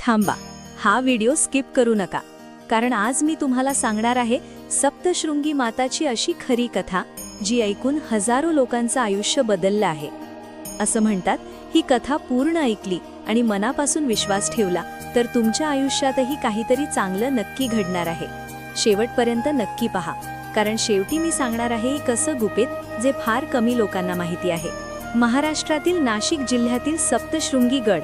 थांबा, हा video skip करू नका, कारण आज मी तुम्हाला सांगणार आहे सप्तशृंगी माताची अशी खरी कथा जी ऐकून हजारो लोकांचं आयुष्य बदललं आहे. असं म्हणतात, ही कथा पूर्ण ऐकली आणि मनापासून विश्वास ठेवला तर तुमच्या आयुष्यातही काहीतरी चांगलं नक्की घडणार आहे. शेवटपर्यंत नक्की पहा, कारण शेवटी मी सांगणार आहे एक असं गुपित जे फार कमी लोकांना माहिती आहे. महाराष्ट्रातील नाशिक जिल्ह्यातील सप्तशृंगी गड,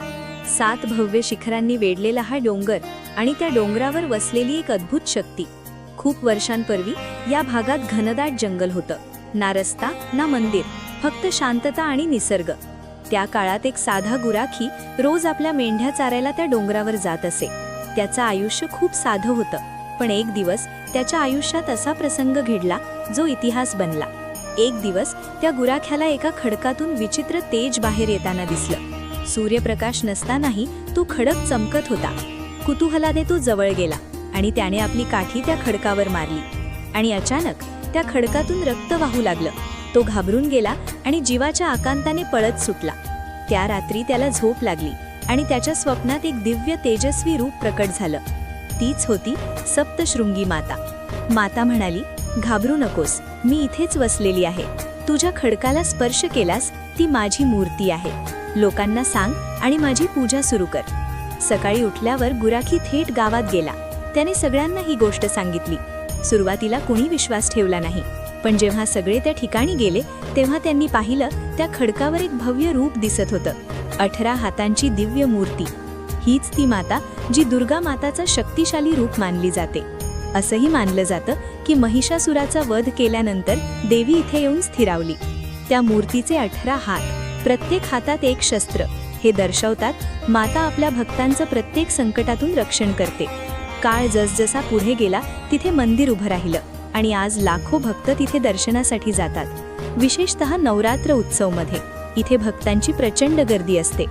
7 भव्य शिखरांनी वेढलेला हा डोंगर आणि त्या डोंगरावर वसलेली एक अद्भुत शक्ती. खूप वर्षांपूर्वी या भागात घनदाट जंगल होतं. ना रस्ता ना मंदिर, फक्त शांतता आणि निसर्ग. त्या काळात एक साधा गुराखी रोज आपल्या मेंढ्या चारायला त्या डोंगरावर जात असे. त्याचं आयुष्य खूप साधं होतं, पण एक दिवस त्याच्या आयुष्यात असा प्रसंग घडला जो इतिहास बनला. एक दिवस त्या गुराख्याला एका खडकातून विचित्र तेज बाहेर येताना दिसलं. सूर्यप्रकाश नसतानाही तो खडक चमकत होता. कुतूहलाने तो जवळ गेला आणि त्याने आपली काठी त्या खडकावर मारली आणि अचानक त्या खडकातून रक्त वाहू लागलं. तो घाबरून गेला आणि जीवाच्या आकांताने पळत सुटला. त्या रात्री त्याला झोप लागली आणि त्याच्या स्वप्नात एक दिव्य तेजस्वी रूप प्रकट झालं. तीच होती सप्तशृंगी माता. माता म्हणाली, घाबरू नकोस, मी इथेच वसलेली आहे. तुझ्या खडकाला स्पर्श केलास ती माझी मूर्ती आहे. लोकांना सांग आणि माझी पूजा सुरू कर. सकाळी उठल्यावर गुराखी थेट गावात गेला. त्याने सगळ्यांना ही गोष्ट सांगितली. सुरुवातीला कुणी विश्वास ठेवला नाही, पण जेव्हा सगळे त्या ठिकाणी गेले तेव्हा त्यांनी पाहिलं त्या खडकावर एक भव्य रूप दिसत होतं. 18 हातांची दिव्य मूर्ती. हीच ती माता जी दुर्गा माताचं शक्तिशाली रूप मानली जाते. असंही मानलं जातं की महिषासुराचा वध केल्यानंतर देवी इथे येऊन स्थिरावली. त्या मूर्तीचे 18 हात, प्रत्येक हातात एक शस्त्र, हे दर्शवतात माता आपल्या भक्तांचं प्रत्येक संकटातून रक्षण करते. काळ जसजसा पुढे गेला तिथे मंदिर उभं राहिलं आणि आज लाखो भक्त तिथे दर्शनासाठी जातात. विशेषतः नवरात्र उत्सवमध्ये इथे भक्तांची प्रचंड गर्दी असते.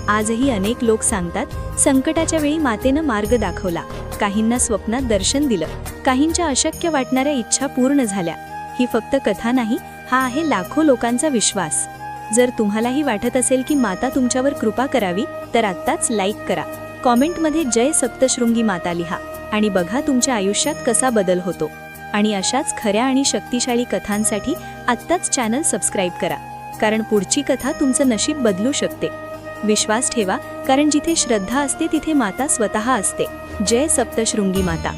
आजही अनेक लोक सांगतात, संकटाच्या वेळी मातेनं मार्ग दाखवला, काहींना स्वप्नात दर्शन दिलं, काहींच्या अशक्य वाटणाऱ्या इच्छा पूर्ण झाल्या. ही फक्त कथा नाही, हा आहे लाखो लोकांचा विश्वास. जर तुम्हालाही वाटत असेल की माता तुमच्यावर कृपा करावी तर आत्ताच लाईक करा, कॉमेंटमध्ये जय सप्तशृंगी माता लिहा आणि बघा तुमच्या आयुष्यात कसा बदल होतो. आणि अशाच खऱ्या आणि शक्तिशाली कथांसाठी आत्ताच चॅनल सबस्क्राईब करा, कारण पुढची कथा तुमचं नशीब बदलू शकते. विश्वास ठेवा, कारण जिथे श्रद्धा असते तिथे माता स्वतः असते. जय सप्तशृंगी माता.